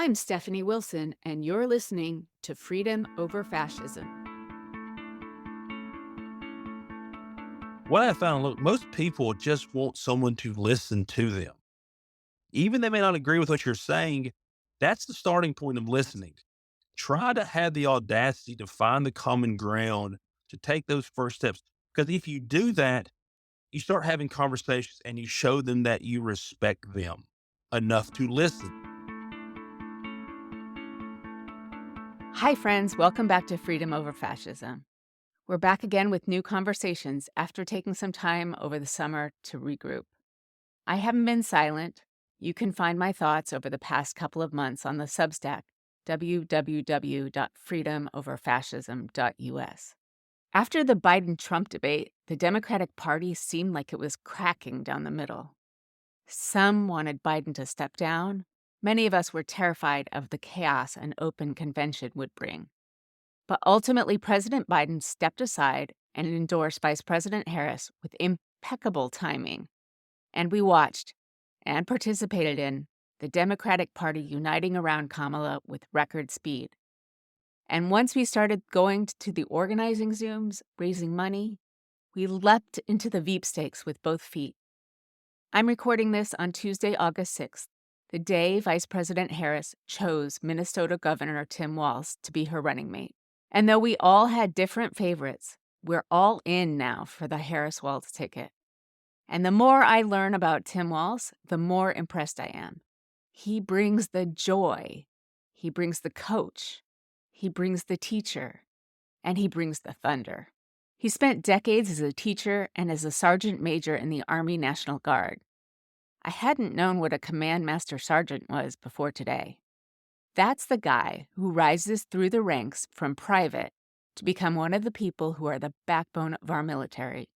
I'm Stephanie Wilson, and you're listening to Freedom Over Fascism. What I found, look, most people just want someone to listen to them. Even they may not agree with what you're saying, that's the starting point of listening. Try to have the audacity to find the common ground, to take those first steps. Because if you do that, you start having conversations and you show them that you respect them enough to listen. Hi, friends. Welcome back to Freedom Over Fascism. We're back again with new conversations after taking some time over the summer to regroup. I haven't been silent. You can find my thoughts over the past couple of months on the Substack, www.freedomoverfascism.us. After the Biden-Trump debate, the Democratic Party seemed like it was cracking down the middle. Some wanted Biden to step down. Many of us were terrified of the chaos an open convention would bring. But ultimately, President Biden stepped aside and endorsed Vice President Harris with impeccable timing. And we watched and participated in the Democratic Party uniting around Kamala with record speed. And once we started going to the organizing Zooms, raising money, we leapt into the Veep stakes with both feet. I'm recording this on Tuesday, August 6th, the day Vice President Harris chose Minnesota Governor Tim Walz to be her running mate. And though we all had different favorites, we're all in now for the Harris-Walz ticket. And the more I learn about Tim Walz, the more impressed I am. He brings the joy. He brings the coach. He brings the teacher. And he brings the thunder. He spent decades as a teacher and as a sergeant major in the Army National Guard. I hadn't known what a command master sergeant was before today. That's the guy who rises through the ranks from private to become one of the people who are the backbone of our military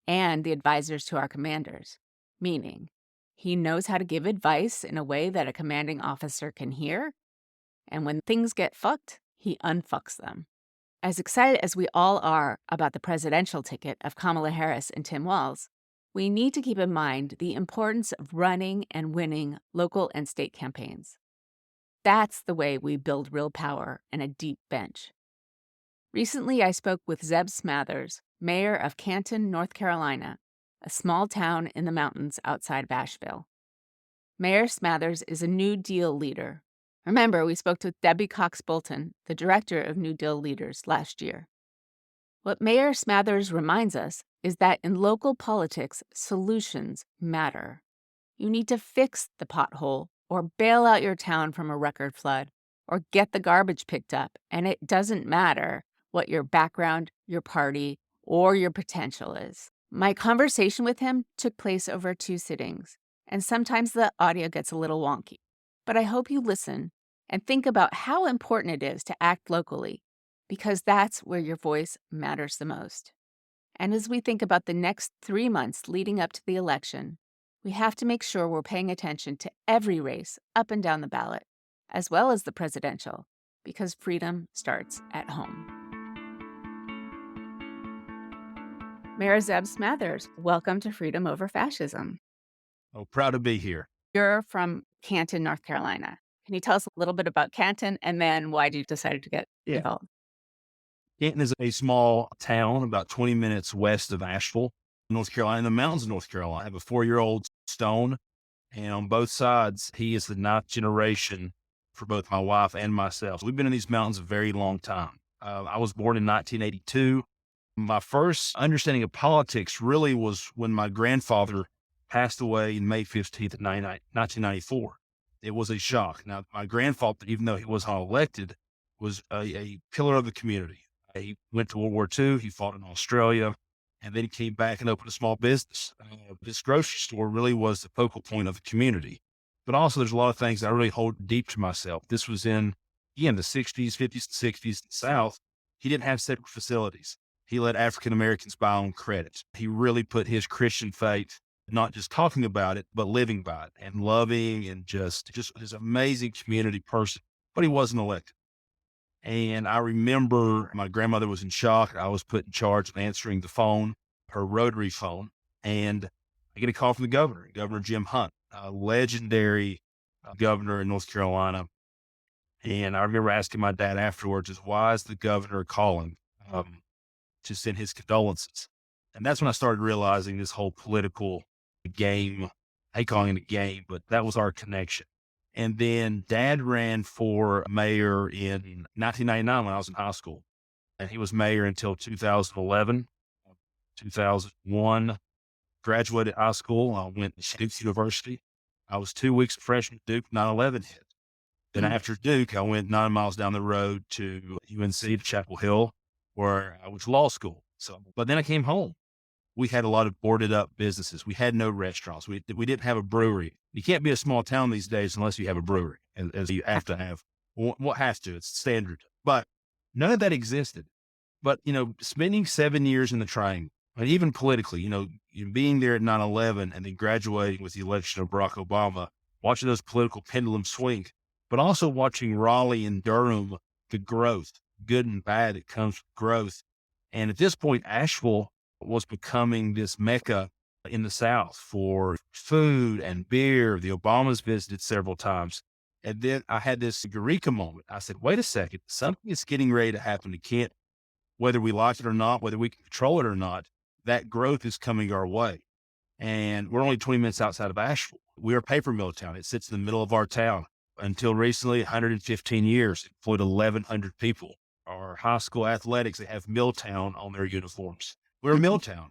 and the advisors to our commanders, meaning he knows how to give advice in a way that a commanding officer can hear, and when things get fucked, he unfucks them. As excited as we all are about the presidential ticket of Kamala Harris and Tim Walz, we need to keep in mind the importance of running and winning local and state campaigns. That's the way we build real power and a deep bench. Recently, I spoke with Zeb Smathers, mayor of Canton, North Carolina, a small town in the mountains outside of Asheville. Mayor Smathers is a New Deal leader. Remember, we spoke to Debbie Cox Bolton, the director of New Deal Leaders, last year. What Mayor Smathers reminds us is that in local politics, solutions matter. You need to fix the pothole or bail out your town from a record flood or get the garbage picked up, and it doesn't matter what your background, your party, or your potential is. My conversation with him took place over 2 sittings, and sometimes the audio gets a little wonky. But I hope you listen and think about how important it is to act locally, because that's where your voice matters the most. And as we think about the next 3 months leading up to the election, we have to make sure we're paying attention to every race up and down the ballot, as well as the presidential, because freedom starts at home. Mayor Zeb Smathers, welcome to Freedom Over Fascism. Oh, proud to be here. You're from Canton, North Carolina. Can you tell us a little bit about Canton and then why you decided to get Yeah. involved? Canton is a small town about 20 minutes west of Asheville, North Carolina, in the mountains of North Carolina. I have a 4-year-old Stone, and on both sides, he is the 9th generation for both my wife and myself. We've been in these mountains a very long time. I was born in 1982. My first understanding of politics really was when my grandfather passed away in May 15th, 1994. It was a shock. Now, my grandfather, even though he was unelected, was a pillar of the community. He went to World War II. He fought in Australia, and then he came back and opened a small business. This grocery store really was the focal point of the community. But also, there's a lot of things I really hold deep to myself. This was again, the 60s, 50s, and 60s in the South. He didn't have separate facilities. He let African Americans buy on credit. He really put his Christian faith, not just talking about it, but living by it and loving and just his amazing community person. But he wasn't elected. And I remember my grandmother was in shock. I was put in charge of answering the phone, her rotary phone, and I get a call from the governor, Governor Jim Hunt, a legendary governor in North Carolina. And I remember asking my dad afterwards, is why is the governor calling to send his condolences? And that's when I started realizing this whole political game, I hate calling it a game, but that was our connection. And then dad ran for mayor in 1999 when I was in high school. And he was mayor until 2011, 2001. Graduated high school. I went to Duke University. I was 2 weeks a freshman at Duke, 9/11 hit. Then Mm. after Duke, I went 9 miles down the road to UNC, to Chapel Hill, where I went to law school. So, but then I came home. We had a lot of boarded up businesses. We had no restaurants. We didn't have a brewery. You can't be a small town these days unless you have a brewery, as you have to have. What has to? It's standard. But none of that existed. But spending 7 years in the Triangle, and even politically, you being there at 9/11 and then graduating with the election of Barack Obama, watching those political pendulums swing, but also watching Raleigh and Durham, the growth, good and bad that comes with growth. And at this point, Asheville was becoming this mecca in the South for food and beer. The Obamas visited several times. And then I had this eureka moment. I said, wait a second, something is getting ready to happen to Kent, whether we like it or not, whether we can control it or not. That growth is coming our way. And we're only 20 minutes outside of Asheville. We're a paper mill town. It sits in the middle of our town. Until recently, 115 years, it employed 1,100 people. Our high school athletics, they have Milltown on their uniforms. We're a mill town.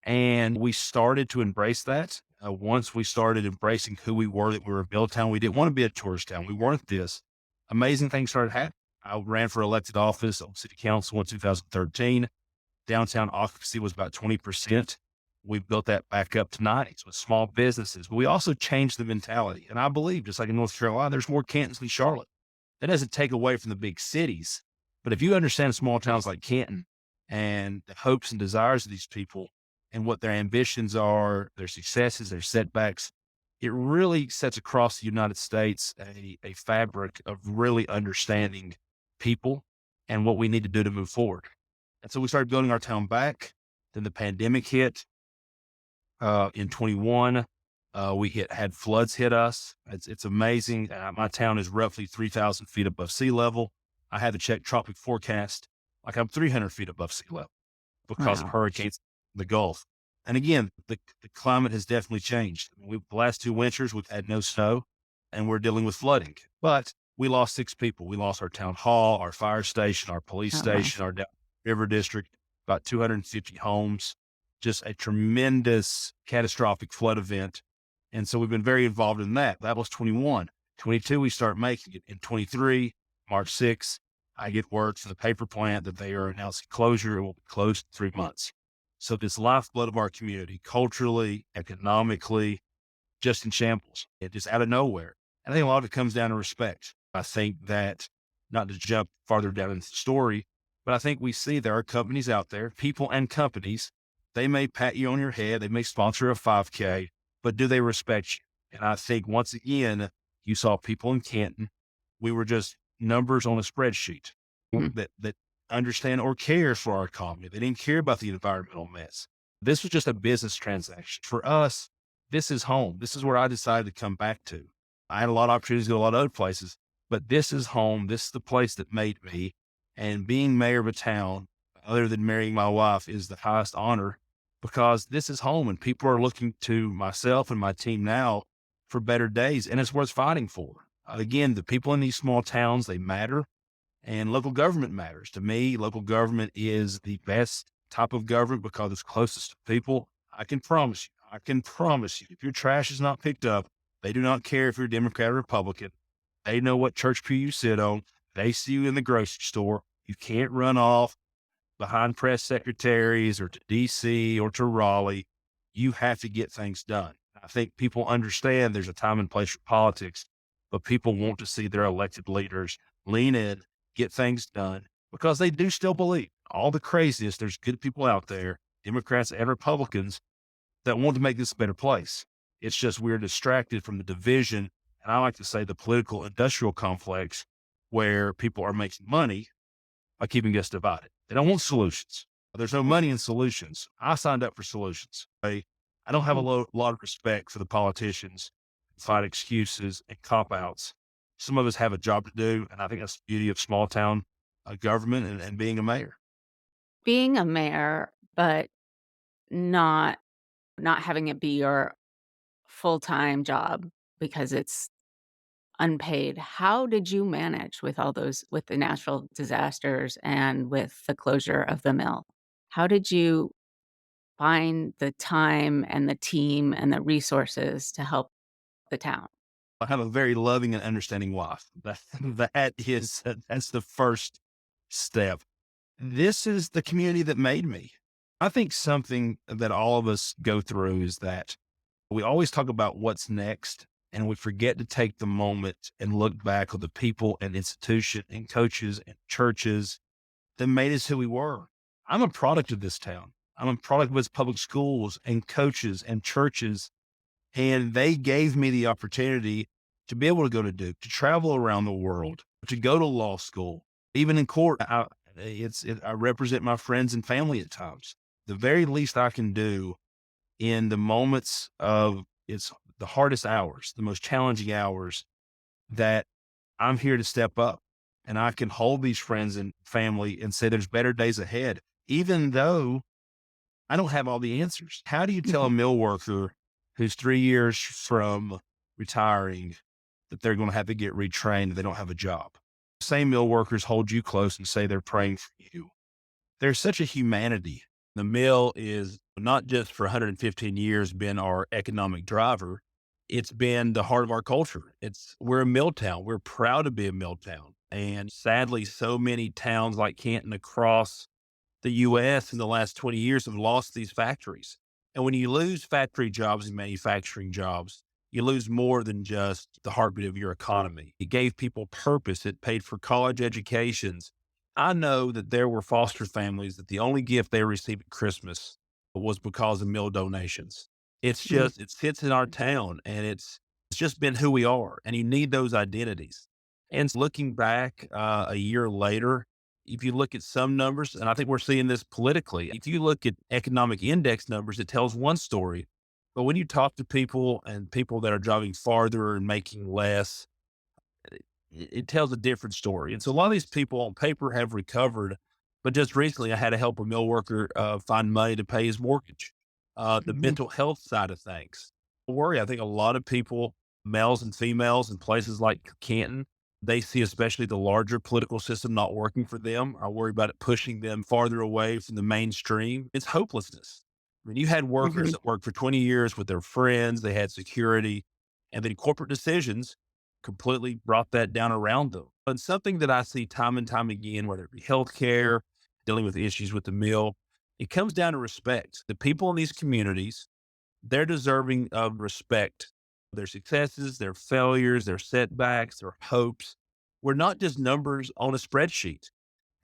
And we started to embrace that. Once we started embracing who we were, that we were a mill town, we didn't want to be a tourist town. We weren't this. Amazing things started happening. I ran for elected office on city council in 2013. Downtown occupancy was about 20%. We built that back up to 90s with small businesses. But we also changed the mentality. And I believe, just like in North Carolina, there's more Cantons than Charlotte. That doesn't take away from the big cities. But if you understand small towns like Canton and the hopes and desires of these people and what their ambitions are, their successes, their setbacks, it really sets across the United States a fabric of really understanding people and what we need to do to move forward. And so we started building our town back. Then the pandemic hit in 21. We had floods hit us. It's amazing. My town is roughly 3,000 feet above sea level. I had to check tropic forecast. Like I'm 300 feet above sea level because of Wow. hurricanes in the Gulf. And again, the climate has definitely changed. The last 2 winters, we've had no snow and we're dealing with flooding, but we lost 6 people. We lost our town hall, our fire station, our police Oh, my. station, our river district, about 250 homes, just a tremendous catastrophic flood event. And so we've been very involved in that. That was 21. 22, we start making it. In 23, March 6th, I get word from the paper plant that they are announcing closure. It will be closed in 3 months. So this lifeblood of our community, culturally, economically, just in shambles. It just out of nowhere. I think a lot of it comes down to respect. I think that, not to jump farther down into the story, but I think we see there are companies out there, people and companies, they may pat you on your head, they may sponsor a 5K, but do they respect you? And I think once again, you saw people in Canton, we were just numbers on a spreadsheet Mm. that understand or care for our economy. They didn't care about the environmental mess. This was just a business transaction. For us, this is home. This is where I decided to come back to. I had a lot of opportunities to go a lot of other places, but this is home. This is the place that made me. And being mayor of a town, other than marrying my wife, is the highest honor because this is home and people are looking to myself and my team now for better days. And it's worth fighting for. Again, the people in these small towns, they matter. And local government matters. To me, local government is the best type of government because it's closest to people. I can promise you, if your trash is not picked up, they do not care if you're Democrat or Republican. They know what church pew you sit on. They see you in the grocery store. You can't run off behind press secretaries or to DC or to Raleigh. You have to get things done. I think people understand there's a time and place for politics, but people want to see their elected leaders lean in, get things done, because they do still believe all the craziest. There's good people out there, Democrats and Republicans, that want to make this a better place. It's just we're distracted from the division. And I like to say the political industrial complex where people are making money by keeping us divided. They don't want solutions. There's no money in solutions. I signed up for solutions. I don't have a lot of respect for the politicians who find excuses and cop outs Some of us have a job to do, and I think that's the beauty of small town government and being a mayor. Being a mayor, but not not having it be your full-time job because it's unpaid. How did you manage with all those with the natural disasters and with the closure of the mill? How did you find the time and the team and the resources to help the town? I have a very loving and understanding wife. That's the first step. This is the community that made me. I think something that all of us go through is that we always talk about what's next, and we forget to take the moment and look back on the people and institution and coaches and churches that made us who we were. I'm a product of this town. I'm a product of its public schools and coaches and churches, and they gave me the opportunity to be able to go to Duke, to travel around the world, to go to law school, even in court. I represent my friends and family at times. The very least I can do in the moments of it's the hardest hours, the most challenging hours, that I'm here to step up and I can hold these friends and family and say there's better days ahead, even though I don't have all the answers. How do you tell a Mhm. mill worker who's 3 years from retiring that they're going to have to get retrained if they don't have a job? Same mill workers hold you close and say they're praying for you. There's such a humanity. The mill is not just for 115 years been our economic driver. It's been the heart of our culture. We're a mill town. We're proud to be a mill town. And sadly, so many towns like Canton across the US in the last 20 years have lost these factories. And when you lose factory jobs and manufacturing jobs, you lose more than just the heartbeat of your economy. It gave people purpose. It paid for college educations. I know that there were foster families that the only gift they received at Christmas was because of meal donations. Mm. It sits in our town and it's just been who we are. And you need those identities. And looking back a year later, if you look at some numbers, and I think we're seeing this politically, if you look at economic index numbers, it tells one story. But when you talk to people and people that are driving farther and making less, it tells a different story. And so a lot of these people on paper have recovered. But just recently, I had to help a mill worker find money to pay his mortgage. The Mhm. mental health side of things. Worry, I think a lot of people, males and females in places like Canton, they see especially the larger political system not working for them. I worry about it pushing them farther away from the mainstream. It's hopelessness. I mean, you had workers Mhm. that worked for 20 years with their friends, they had security, and then corporate decisions completely brought that down around them. And something that I see time and time again, whether it be healthcare, dealing with issues with the mill, it comes down to respect. The people in these communities, they're deserving of respect. Their successes, their failures, their setbacks, their hopes. We're not just numbers on a spreadsheet.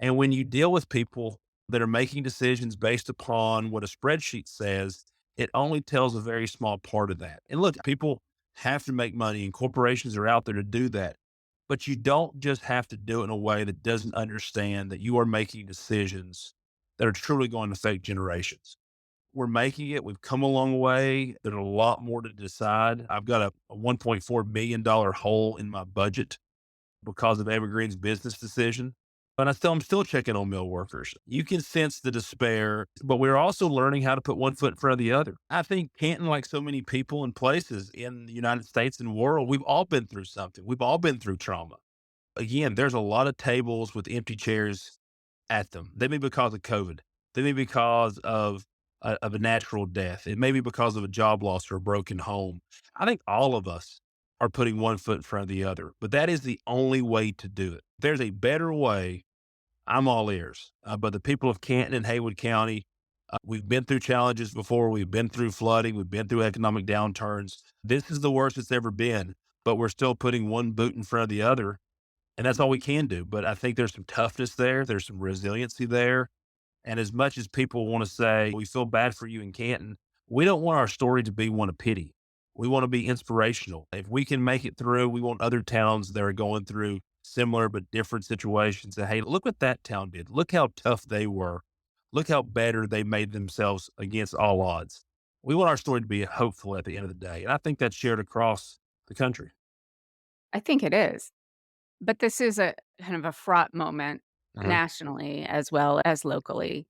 And when you deal with people that are making decisions based upon what a spreadsheet says, it only tells a very small part of that. And look, people have to make money and corporations are out there to do that. But you don't just have to do it in a way that doesn't understand that you are making decisions that are truly going to affect generations. We're making it. We've come a long way. There's a lot more to decide. I've got a $1.4 million hole in my budget because of Evergreen's business decision. But I'm still checking on mill workers. You can sense the despair, but we're also learning how to put one foot in front of the other. I think Canton, like so many people and places in the United States and world, we've all been through something. We've all been through trauma. Again, there's a lot of tables with empty chairs at them. They may be because of COVID. They may be because of a natural death. It may be because of a job loss or a broken home. I think all of us are putting one foot in front of the other, but that is the only way to do it. If there's a better way, I'm all ears. But the people of Canton and Haywood County, we've been through challenges before. We've been through flooding. We've been through economic downturns. This is the worst it's ever been, but we're still putting one boot in front of the other. And that's all we can do. But I think there's some toughness there. There's some resiliency there. And as much as people want to say, we feel bad for you in Canton, we don't want our story to be one of pity. We want to be inspirational. If we can make it through, we want other towns that are going through similar but different situations to, hey, look what that town did. Look how tough they were. Look how better they made themselves against all odds. We want our story to be hopeful at the end of the day. And I think that's shared across the country. I think it is. But this is a kind of a fraught moment Uh-huh. nationally as well as locally.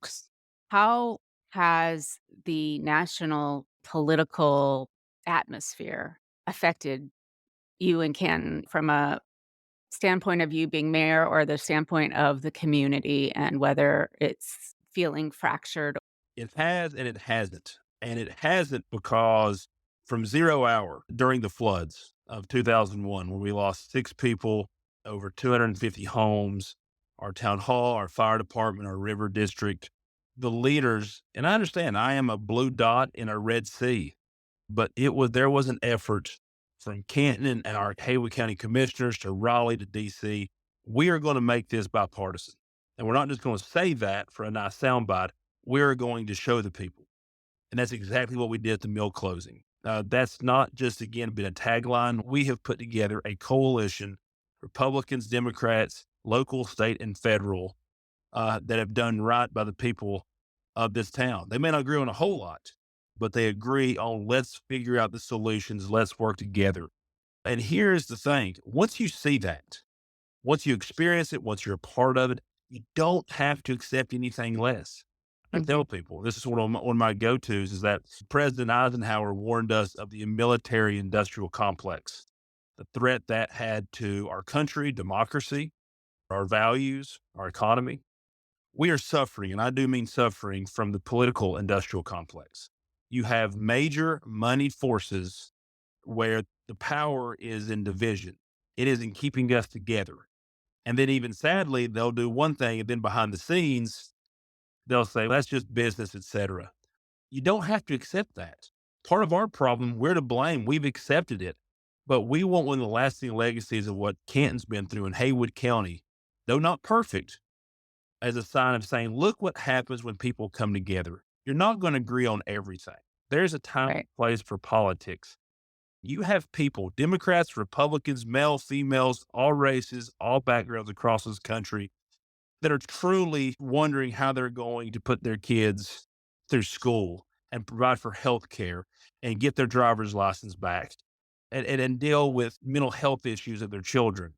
How has the national political atmosphere affected you in Canton from a standpoint of you being mayor or the standpoint of the community and whether it's feeling fractured? It has and it hasn't. And it hasn't because from 0 hour during the floods of 2001, when we lost 6 people, over 250 homes, our town hall, our fire department, our river district, the leaders, and I understand I am a blue dot in a red sea, but there was an effort from Canton and our Haywood County commissioners to Raleigh to DC. We are going to make this bipartisan. And we're not just going to say that for a nice soundbite. We're going to show the people. And that's exactly what we did at the mill closing. That's not just, again, been a tagline. We have put together a coalition, Republicans, Democrats, local, state, and federal, that have done right by the people of this town. They may not agree on a whole lot, but they agree on let's figure out the solutions, let's work together. And here's the thing, once you see that, once you experience it, once you're a part of it, you don't have to accept anything less. I Mhm. tell people this is one of my go tos is that President Eisenhower warned us of the military industrial complex, the threat that had to our country, democracy, our values, our economy. We are suffering, and I do mean suffering from the political industrial complex. You have major moneyed forces where the power is in division. It is in keeping us together. And then even sadly, they'll do one thing and then behind the scenes, they'll say, that's just business, etc. You don't have to accept that. Part of our problem, we're to blame. We've accepted it. But we want one of the lasting legacies of what Canton's been through in Haywood County, though not perfect, as a sign of saying, look what happens when people come together. You're not going to agree on everything. There's a time and Right. place for politics. You have people, Democrats, Republicans, males, females, all races, all backgrounds across this country that are truly wondering how they're going to put their kids through school and provide for health care and get their driver's license back and deal with mental health issues of their children.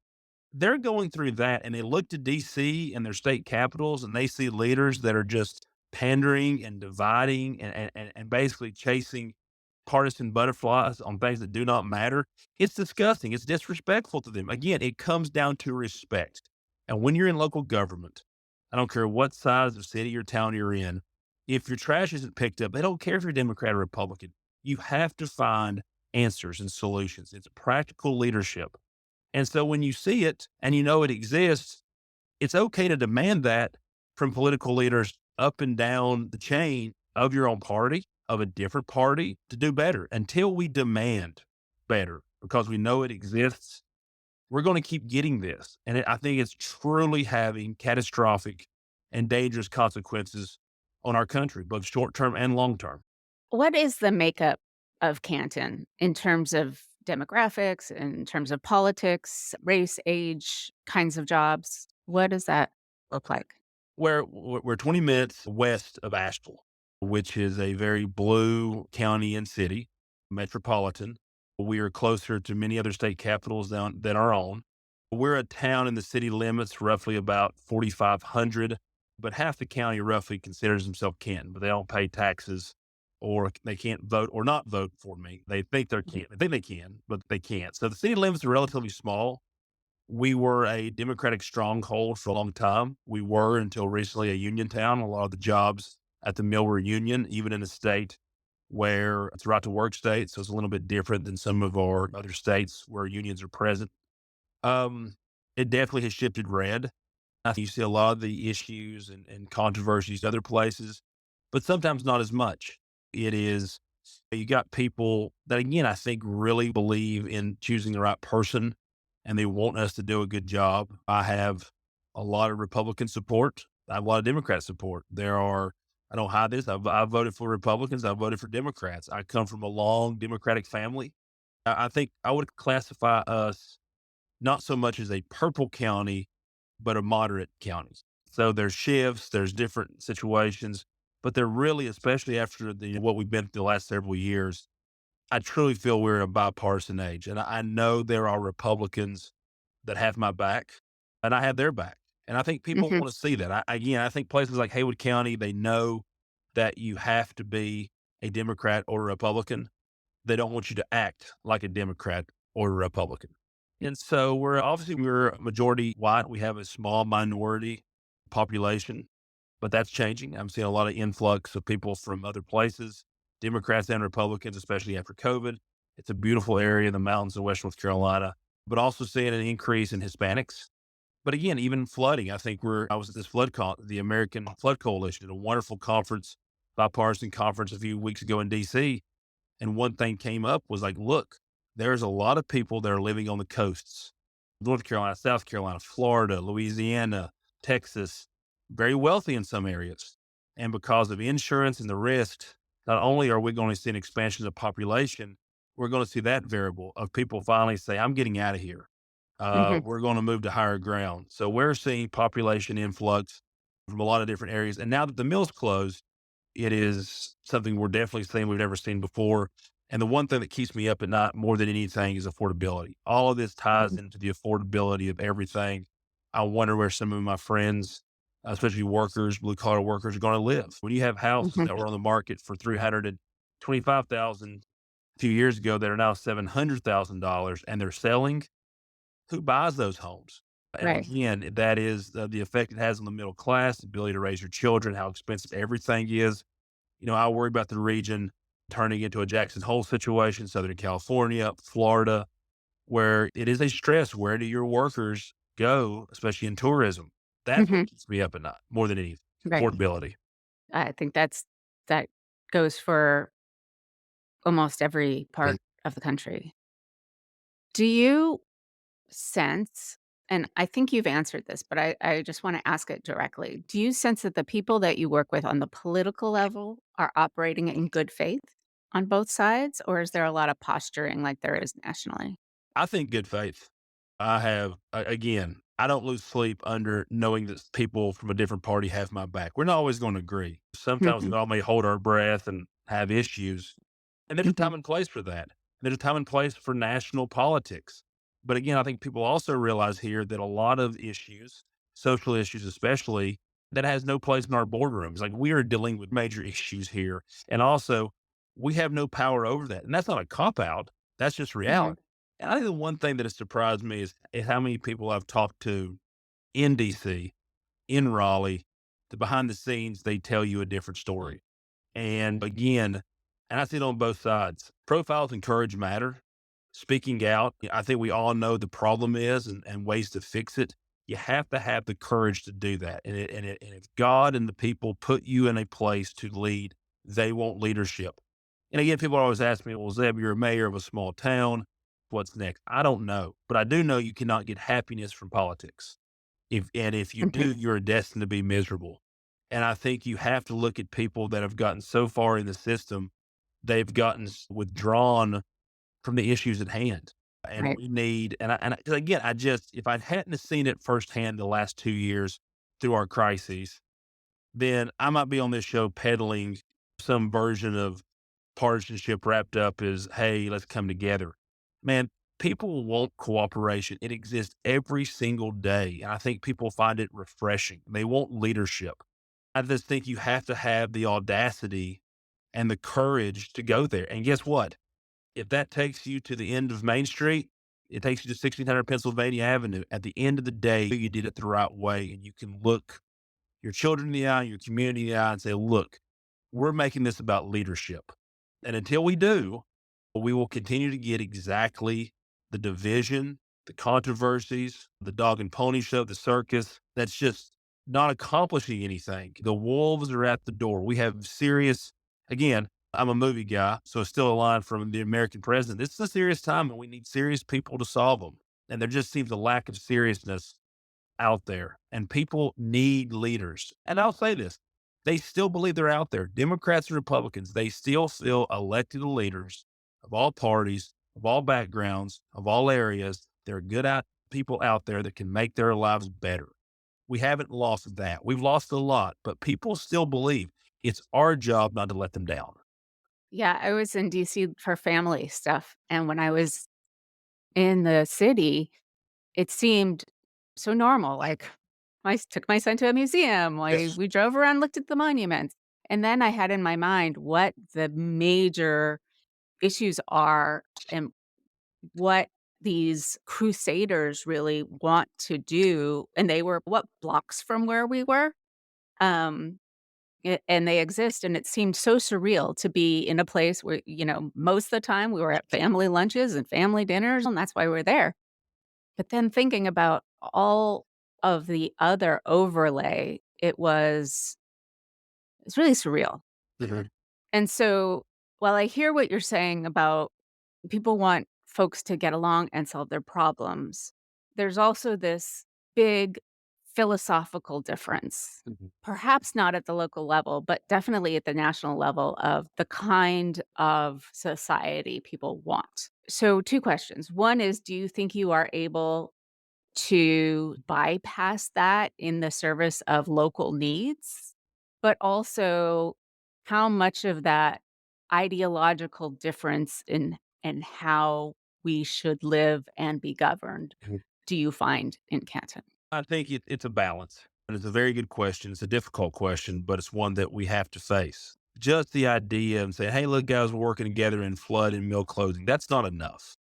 They're going through that and they look to DC and their state capitals and they see leaders that are just pandering and dividing and basically chasing partisan butterflies on things that do not matter. It's disgusting. It's disrespectful to them. Again, it comes down to respect. And when you're in local government, I don't care what size of city or town you're in, if your trash isn't picked up, they don't care if you're Democrat or Republican. You have to find answers and solutions. It's practical leadership. And so when you see it and you know it exists, it's okay to demand that from political leaders up and down the chain of your own party, of a different party to do better. Until we demand better because we know it exists, we're going to keep getting this. And I think it's truly having catastrophic and dangerous consequences on our country, both short term and long term. What is the makeup of Canton in terms of demographics, in terms of politics, race, age, kinds of jobs? What does that look like? We're 20 minutes west of Asheville, which is a very blue county and city, metropolitan. We are closer to many other state capitals than our own. We're a town in the city limits, roughly about 4,500, but half the county roughly considers themselves Canton, but they don't pay taxes or they can't vote or not vote for me. They think they Mhm. can. They think they can, but they can't. So the city limits are relatively small. We were a Democratic stronghold for a long time. We were until recently a union town. A lot of the jobs at the mill were union, even in a state where it's a right to work state. So it's a little bit different than some of our other states where unions are present. Um, it definitely has shifted red. I think you see a lot of the issues and controversies other places, but sometimes not as much. It is, you got people that, again, I think really believe in choosing the right person and they want us to do a good job. I have a lot of Republican support. I have a lot of Democrat support. I don't hide this. I've voted for Republicans. I've voted for Democrats. I come from a long Democratic family. I think I would classify us not so much as a purple county, but a moderate county. So there's shifts, there's different situations, but they're really, especially after what we've been through the last several years, I truly feel we're in a bipartisan age. And I know there are Republicans that have my back and I have their back. And I think people Mhm. want to see that. Again, I think places like Haywood County, they know that you have to be a Democrat or a Republican. They don't want you to act like a Democrat or a Republican. And so we're a majority white. We have a small minority population, but that's changing. I'm seeing a lot of influx of people from other places, Democrats and Republicans, especially after COVID. It's a beautiful area in the mountains of West North Carolina, but also seeing an increase in Hispanics. But again, even flooding, I was at this the American Flood Coalition, at a wonderful conference, bipartisan conference a few weeks ago in DC. And one thing came up was like, look, there's a lot of people that are living on the coasts, North Carolina, South Carolina, Florida, Louisiana, Texas, very wealthy in some areas. And because of insurance and the risk, not only are we going to see an expansion of population, we're going to see that variable of people finally say, I'm getting out of here. Mhm. We're going to move to higher ground. So we're seeing population influx from a lot of different areas. And now that the mill's closed, it is something we're definitely seeing we've never seen before. And the one thing that keeps me up at night more than anything is affordability. All of this ties Mhm. into the affordability of everything. I wonder where some of my friends, especially workers, blue collar workers, are going to live. When you have houses Mhm. that were on the market for 325,000 a few years ago that are now $700,000 and they're selling, who buys those homes? And Right. again, that is the effect it has on the middle class, the ability to raise your children, how expensive everything is. I worry about the region turning into a Jackson Hole situation, Southern California, Florida, where it is a stress. Where do your workers go, especially in tourism? That's what Mhm. keeps me up at night more than anything. Right. Affordability. I think that goes for almost every part of the country. Do you sense, and I think you've answered this, but I just wanna ask it directly. Do you sense that the people that you work with on the political level are operating in good faith on both sides, or is there a lot of posturing like there is nationally? I think good faith. Again, I don't lose sleep under knowing that people from a different party have my back. We're not always going to agree. Sometimes we Mhm. all may hold our breath and have issues. And there's a Mhm. time and place for that. There's a time and place for national politics. But again, I think people also realize here that a lot of issues, social issues especially, that has no place in our boardrooms. Like we are dealing with major issues here. And also, we have no power over that. And that's not a cop out. That's just Mhm. reality. And I think the one thing that has surprised me is how many people I've talked to in DC, in Raleigh, the behind the scenes, they tell you a different story. And again, and I see it on both sides. Profiles and courage matter. Speaking out, I think we all know the problem is and ways to fix it. You have to have the courage to do that. And if God and the people put you in a place to lead, they want leadership. And again, people always ask me, well, Zeb, you're a mayor of a small town. What's next? I don't know, but I do know you cannot get happiness from politics. If you Mhm. do, you're destined to be miserable. And I think you have to look at people that have gotten so far in the system, they've gotten withdrawn from the issues at hand. And Right. we need, and I, 'cause again, if I hadn't have seen it firsthand the last 2 years through our crises, then I might be on this show peddling some version of partisanship wrapped up as, hey, let's come together. Man, people want cooperation. It exists every single day. And I think people find it refreshing. They want leadership. I just think you have to have the audacity and the courage to go there. And guess what? If that takes you to the end of Main Street, it takes you to 1600 Pennsylvania Avenue. At the end of the day, you did it the right way. And you can look your children in the eye, your community in the eye, and say, look, we're making this about leadership. And until we do, we will continue to get exactly the division, the controversies, the dog and pony show, the circus that's just not accomplishing anything. The wolves are at the door. We have serious, again, I'm a movie guy, so it's still a line from the American president. This is a serious time and we need serious people to solve them. And there just seems a lack of seriousness out there, and people need leaders. And I'll say this, they still believe they're out there. Democrats and Republicans, they still feel elected leaders of all parties, of all backgrounds, of all areas. There are good out people out there that can make their lives better. We haven't lost that. We've lost a lot, but people still believe it's our job not to let them down. Yeah, I was in DC for family stuff, and when I was in the city, it seemed so normal, like, took my son to a museum, like, Yes. we drove around, looked at the monuments, and then I had in my mind what the major issues are and what these crusaders really want to do, and they were, what, blocks from where we were? Um, and they exist, and it seemed so surreal to be in a place where, most of the time we were at family lunches and family dinners, and that's why we're there. But then thinking about all of the other overlay, it's really surreal. Mhm. And so, while I hear what you're saying about people want folks to get along and solve their problems, there's also this big philosophical difference. Mhm. Perhaps not at the local level, but definitely at the national level of the kind of society people want. So, two questions. One is, do you think you are able to bypass that in the service of local needs, but also how much of that ideological difference in how we should live and be governed Mhm. do you find in Canton? I think it's a balance. And it's a very good question. It's a difficult question, but it's one that we have to face. Just the idea of saying, hey, look, guys, we're working together in flood and mill closing, that's not enough.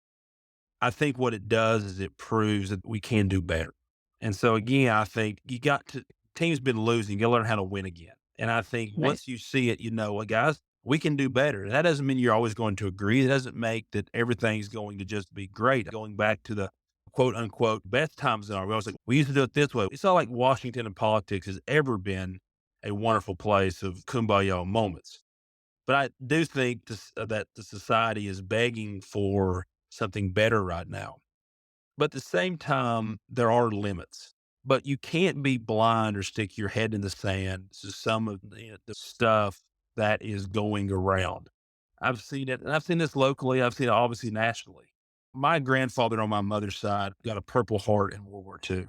I think what it does is it proves that we can do better. And so again, I think team's been losing, you gotta learn how to win again. And I think Right. once you see it, well, guys, we can do better. And that doesn't mean you're always going to agree. It doesn't make that everything's going to just be great. Going back to the quote unquote best times in our, we always like, we used to do it this way. It's not like Washington and politics has ever been a wonderful place of kumbaya moments. But I do think that the society is begging for something better right now. But at the same time, there are limits. But you can't be blind or stick your head in the sand to some of the stuff that is going around. I've seen it, and I've seen this locally. I've seen it obviously nationally. My grandfather on my mother's side got a Purple Heart in World War II,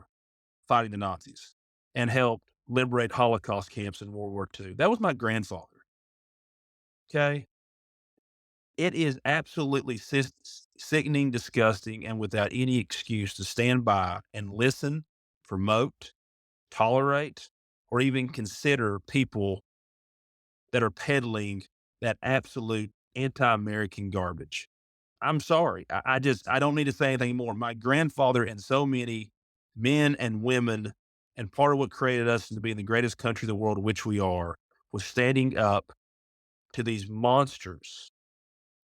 fighting the Nazis, and helped liberate Holocaust camps in World War II. That was my grandfather. Okay. It is absolutely sickening, disgusting, and without any excuse to stand by and listen, promote, tolerate, or even consider people that are peddling that absolute anti-American garbage. I'm sorry. I don't need to say anything more. My grandfather and so many men and women, and part of what created us to be the greatest country in the world, which we are, was standing up to these monsters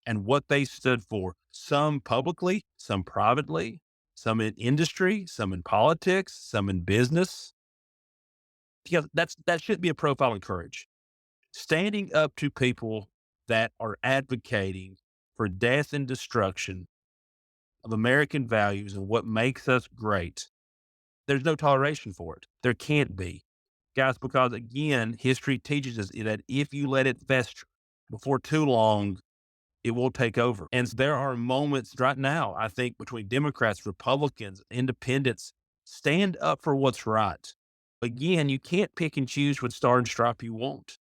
and what they stood for, some publicly, some privately, some in industry, some in politics, some in business. Because that should be a profile in courage. Standing up to people that are advocating for death and destruction of American values and what makes us great. There's no toleration for it. There can't be. Guys, because again, history teaches us that if you let it fester, before too long, it will take over. And there are moments right now, I think, between Democrats, Republicans, independents, stand up for what's right. Again, you can't pick and choose what star and stripe you want.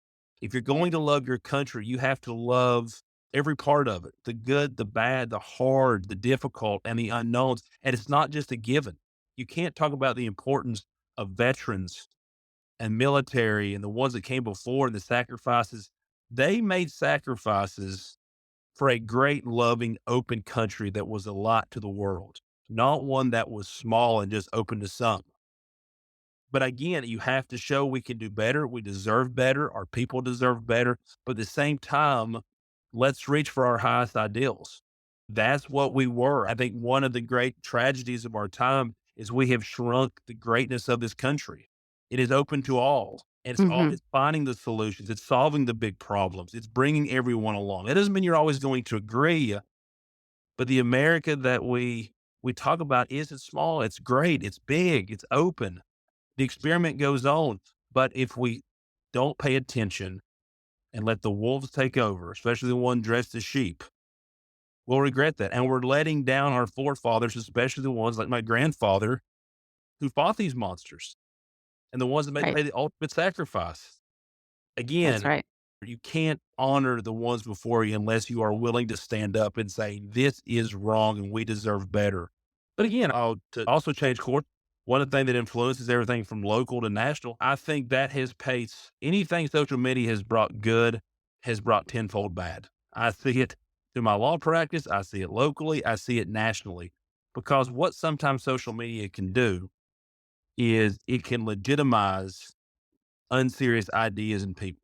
If you're going to love your country, you have to love every part of it, the good, the bad, the hard, the difficult, and the unknowns. And it's not just a given. You can't talk about the importance of veterans and military and the ones that came before and the sacrifices. They made sacrifices for a great, loving, open country that was a lot to the world, not one that was small and just open to some. But again, you have to show we can do better. We deserve better. Our people deserve better. But at the same time, let's reach for our highest ideals. That's what we were. I think one of the great tragedies of our time is we have shrunk the greatness of this country. It is open to all. And Mhm. it's finding the solutions. It's solving the big problems. It's bringing everyone along. It doesn't mean you're always going to agree, but the America that we talk about isn't small. It's great. It's big. It's open. The experiment goes on. But if we don't pay attention and let the wolves take over, especially the one dressed as sheep, we'll regret that. And we're letting down our forefathers, especially the ones like my grandfather who fought these monsters and the ones that made Right. pay the ultimate sacrifice. That's Again, right. you can't honor the ones before you unless you are willing to stand up and say, this is wrong and we deserve better. But again, to also change course, one thing that influences everything from local to national, I think that has pace anything social media has brought good has brought tenfold bad. I see it through my law practice. I see it locally. I see it nationally because what sometimes social media can do is it can legitimize unserious ideas in people.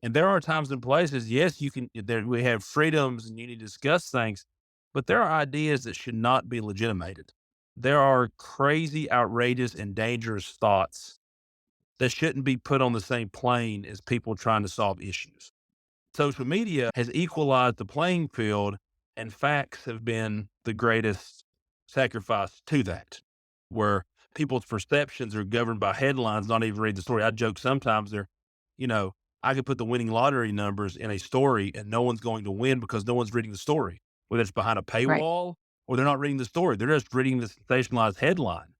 And there are times and places, yes, you can, there, we have freedoms and you need to discuss things, but there are ideas that should not be legitimated. There are crazy, outrageous, and dangerous thoughts that shouldn't be put on the same plane as people trying to solve issues. Social media has equalized the playing field, and facts have been the greatest sacrifice to that, where people's perceptions are governed by headlines, not even read the story. I joke sometimes you know, I could put the winning lottery numbers in a story and no one's going to win because no one's reading the story, whether it's behind a Right. paywall or they're not reading the story. They're just reading the sensationalized headline.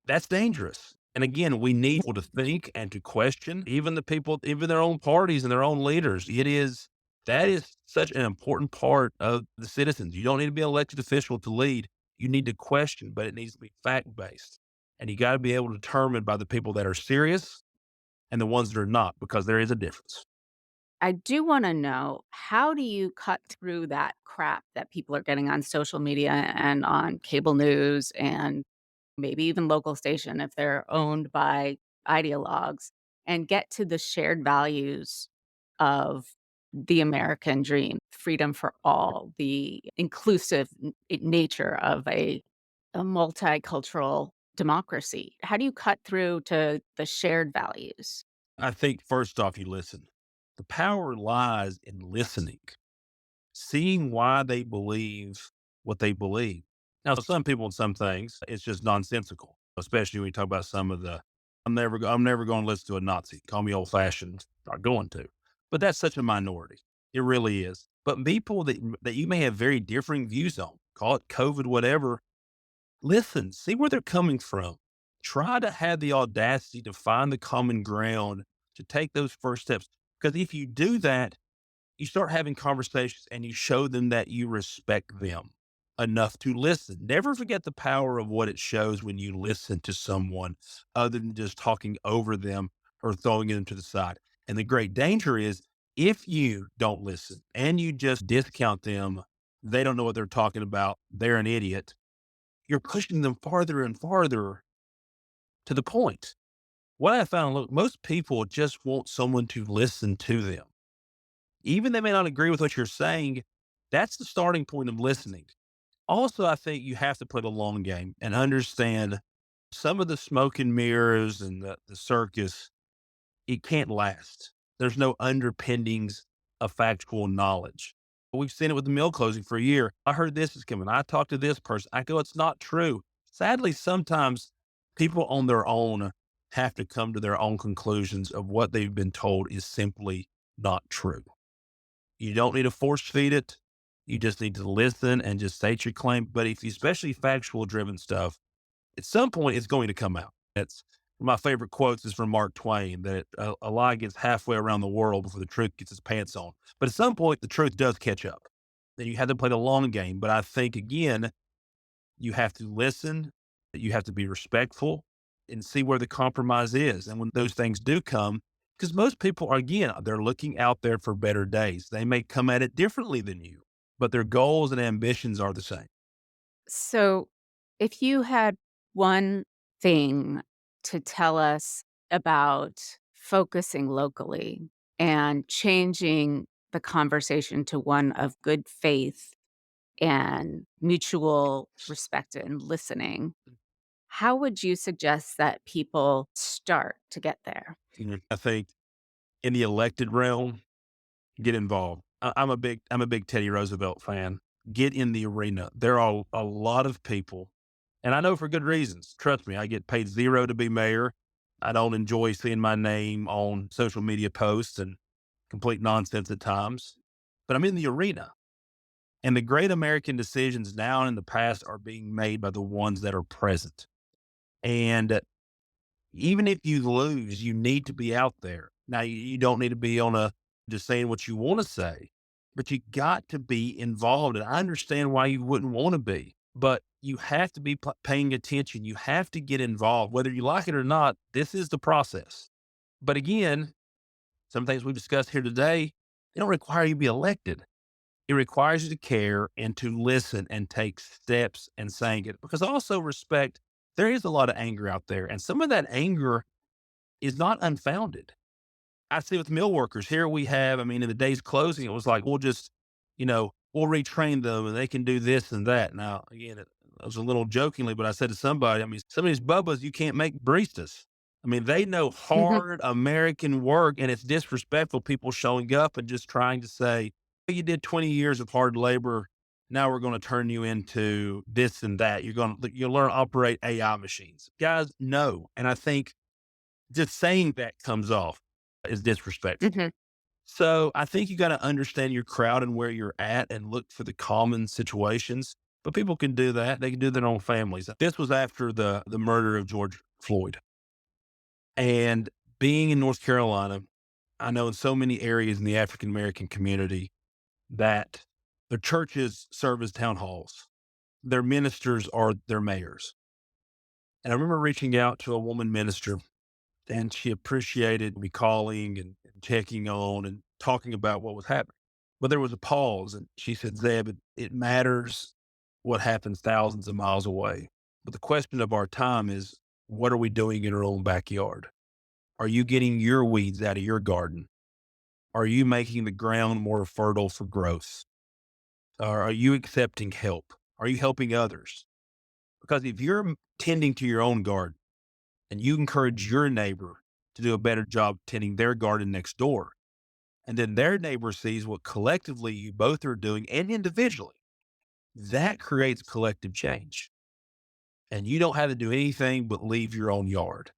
That's dangerous. And again, we need people to think and to question, even the people, even their own parties and their own leaders. That is such an important part of the citizens. You don't need to be an elected official to lead. You need to question, but it needs to be fact based. And you got to be able to determine by the people that are serious and the ones that are not, because there is a difference. I do wanna know, how do you cut through that crap that people are getting on social media and on cable news and maybe even local station if they're owned by ideologues, and get to the shared values of the American dream, freedom for all, the inclusive nature of a multicultural democracy? How do you cut through to the shared values? I think first off, you listen. The power lies in listening, seeing why they believe what they believe. Now, some people and some things, it's just nonsensical, especially when you talk about some of the, I'm never going to listen to a Nazi. Call me old fashioned, not going to. But that's such a minority. It really is. But people that you may have very differing views on, call it COVID, whatever, listen, see where they're coming from. Try to have the audacity to find the common ground to take those first steps. Because if you do that, you start having conversations and you show them that you respect them enough to listen. Never forget the power of what it shows when you listen to someone other than just talking over them or throwing them to the side. And the great danger is if you don't listen and you just discount them, they don't know what they're talking about. They're an idiot. You're pushing them farther and farther to the point. What I found, look, most people just want someone to listen to them. Even they may not agree with what you're saying, that's the starting point of listening. Also, I think you have to play the long game and understand some of the smoke and mirrors and the circus, it can't last. There's no underpinnings of factual knowledge. We've seen it with the mill closing for a year. I heard this is coming. I talked to this person. I go, it's not true. Sadly, sometimes people on their own have to come to their own conclusions of what they've been told is simply not true. You don't need to force feed it. You just need to listen and just state your claim. But if you, especially factual driven stuff, at some point it's going to come out. It's my favorite quotes is from Mark Twain that a lie gets halfway around the world before the truth gets its pants on. But at some point, the truth does catch up. Then you have to play the long game. But I think again, you have to listen, you have to be respectful and see where the compromise is. And when those things do come, because most people are, again, they're looking out there for better days. They may come at it differently than you, but their goals and ambitions are the same. So, if you had one thing to tell us about focusing locally and changing the conversation to one of good faith and mutual respect and listening, how would you suggest that people start to get there? I think in the elected realm, get involved. I'm a big Teddy Roosevelt fan. Get in the arena. There are a lot of people, and I know for good reasons. Trust me, I get paid zero to be mayor. I don't enjoy seeing my name on social media posts and complete nonsense at times, but I'm in the arena. And the great American decisions now and in the past are being made by the ones that are present. And even if you lose, you need to be out there. Now, you don't need to be on a just saying what you want to say, but you got to be involved. And I understand why you wouldn't want to be. but you have to be paying attention. You have to get involved, whether you like it or not. This is the process. But again, some things we've discussed here today, they don't require you to be elected. It requires you to care and to listen and take steps and saying it. Because also respect, there is a lot of anger out there, and some of that anger is not unfounded. I see with mill workers here we have, I mean, in the day's closing, it was like, we'll just, we'll retrain them and they can do this and that. Now, again, it was a little jokingly, but I said to somebody, I mean, some of these bubbas, you can't make baristas. I mean, they know hard American work, and it's disrespectful people showing up and just trying to say, "Hey, you did 20 years of hard labor. Now we're going to turn you into this and that. You'll learn to operate AI machines." Guys, no. And I think just saying that comes off as disrespectful. Mhm. So I think you got to understand your crowd and where you're at and look for the common situations. But people can do that. They can do their own families. This was after the murder of George Floyd. And being in North Carolina, I know in so many areas in the African American community that their churches serve as town halls. Their ministers are their mayors. And I remember reaching out to a woman minister, and she appreciated me calling and checking on and talking about what was happening. But there was a pause, and she said, "Zeb, it matters what happens thousands of miles away. But the question of our time is, what are we doing in our own backyard? Are you getting your weeds out of your garden? Are you making the ground more fertile for growth? Or are you accepting help? Are you helping others? Because if you're tending to your own garden and you encourage your neighbor to do a better job tending their garden next door, and then their neighbor sees what collectively you both are doing and individually, that creates collective change. And you don't have to do anything but leave your own yard.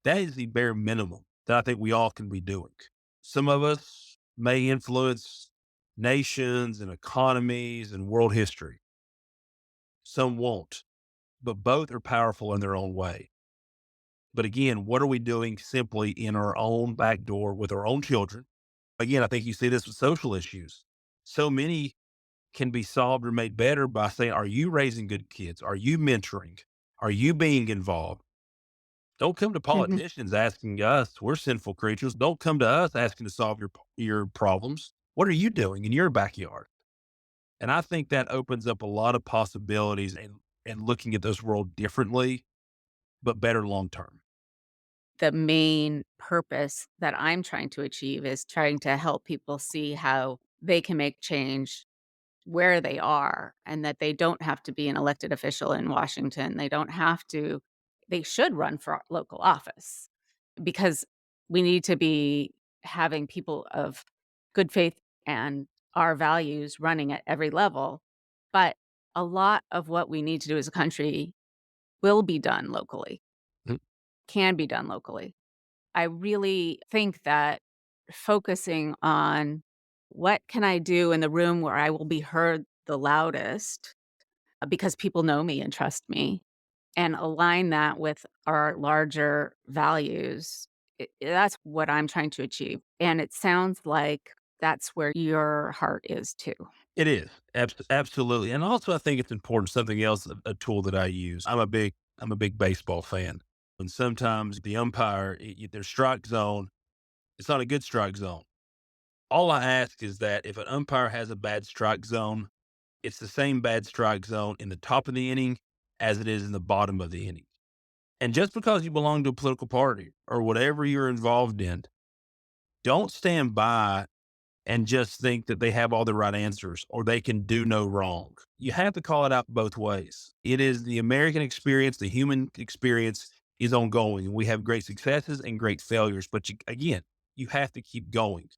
That is the bare minimum that I think we all can be doing. Some of us may influence nations and economies and world history. Some won't, but both are powerful in their own way. But again, what are we doing simply in our own back door with our own children? Again, I think you see this with social issues. So many can be solved or made better by saying, are you raising good kids? Are you mentoring? Are you being involved? Don't come to Mhm. politicians asking us. We're sinful creatures. Don't come to us asking to solve your problems. What are you doing in your backyard? And I think that opens up a lot of possibilities and looking at this world differently, but better long term. The main purpose that I'm trying to achieve is trying to help people see how they can make change where they are, and that they don't have to be an elected official in Washington. They don't have to they should run for local office, because we need to be having people of good faith and our values running at every level. But a lot of what we need to do as a country will be done locally, Mm. can be done locally. I really think that focusing on what can I do in the room where I will be heard the loudest, because people know me and trust me, and align that with our larger values. That's what I'm trying to achieve. And it sounds like that's where your heart is too. It is absolutely, and also I think it's important. Something else, a tool that I use. I'm a big baseball fan, and sometimes the umpire, their strike zone, it's not a good strike zone. All I ask is that if an umpire has a bad strike zone, it's the same bad strike zone in the top of the inning as it is in the bottom of the inning. And just because you belong to a political party or whatever you're involved in, don't stand by and just think that they have all the right answers or they can do no wrong. You have to call it out both ways. It is the American experience, the human experience is ongoing. We have great successes and great failures, but again, you have to keep going,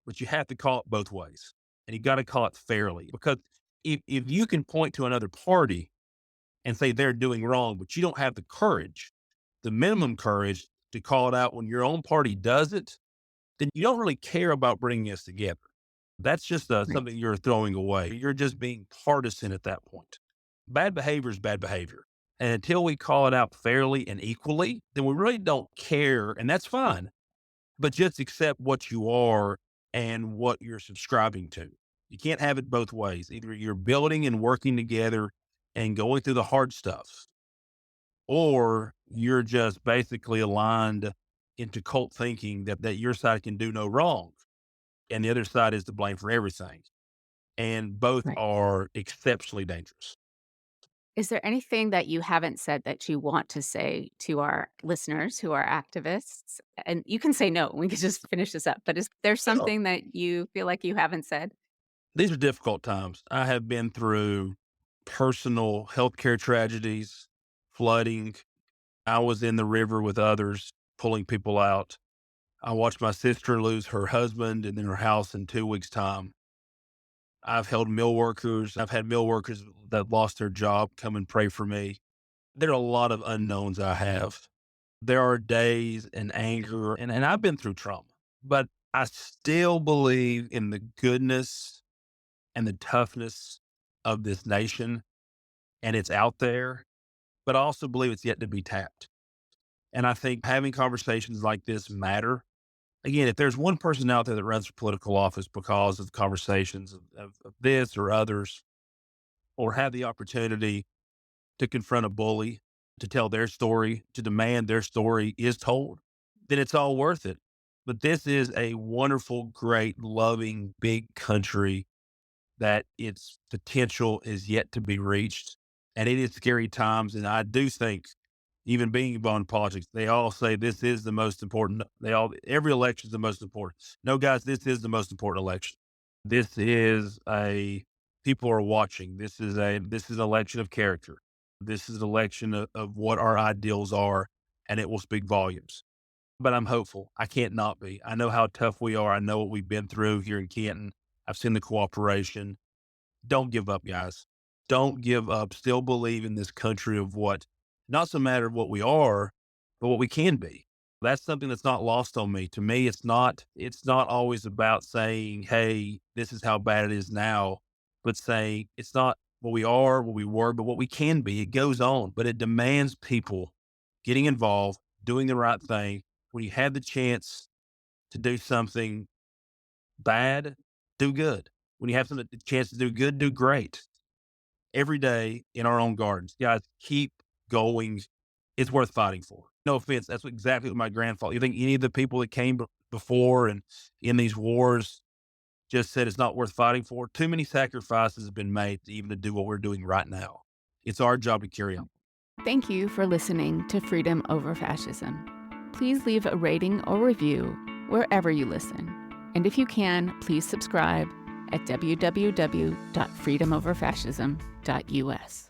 but you have to call it both ways. And you got to call it fairly, because if you can point to another party and say they're doing wrong, but you don't have the courage, the minimum courage to call it out when your own party does it, then you don't really care about bringing us together. That's just Right. something you're throwing away. You're just being partisan at that point. Bad behavior is bad behavior. And until we call it out fairly and equally, then we really don't care. And that's fine. But just accept what you are and what you're subscribing to. You can't have it both ways. Either you're building and working together and going through the hard stuff, or you're just basically aligned into cult thinking that your side can do no wrong and the other side is to blame for everything. And both Right. are exceptionally dangerous. Is there anything that you haven't said that you want to say to our listeners who are activists? And you can say no, we can just finish this up. But is there Yeah. something that you feel like you haven't said? These are difficult times. I have been through personal healthcare tragedies, flooding. I was in the river with others, pulling people out. I watched my sister lose her husband and then her house in 2 weeks' time. I've held mill workers. I've had mill workers that lost their job come and pray for me. There are a lot of unknowns I have. There are days and anger, and I've been through trauma, but I still believe in the goodness and the toughness of this nation, and it's out there, but I also believe it's yet to be tapped. And I think having conversations like this matter. Again, if there's one person out there that runs for political office because of conversations of this or others, or have the opportunity to confront a bully, to tell their story, to demand their story is told, then it's all worth it. But this is a wonderful, great, loving, big country that its potential is yet to be reached. And it is scary times. And I do think, even being involved in politics, they all say this is the most important. Every election is the most important. No, guys, this is the most important election. This is people are watching. This is an election of character. This is an election of what our ideals are, and it will speak volumes. But I'm hopeful. I can't not be. I know how tough we are. I know what we've been through here in Canton. I've seen the cooperation. Don't give up, guys. Don't give up. Still believe in this country of what, not so matter what we are, but what we can be. That's something that's not lost on me. To me, it's not always about saying, hey, this is how bad it is now, but saying it's not what we are, what we were, but what we can be. It goes on, but it demands people getting involved, doing the right thing. When you have the chance to do something bad, do good. When you have the chance to do good, do great. Every day in our own gardens. Guys, keep going. It's worth fighting for. No offense. That's exactly what my grandfather, you think any of the people that came before and in these wars just said it's not worth fighting for? Too many sacrifices have been made even to do what we're doing right now. It's our job to carry on. Thank you for listening to Freedom Over Fascism. Please leave a rating or review wherever you listen. And if you can, please subscribe at www.freedomoverfascism.us.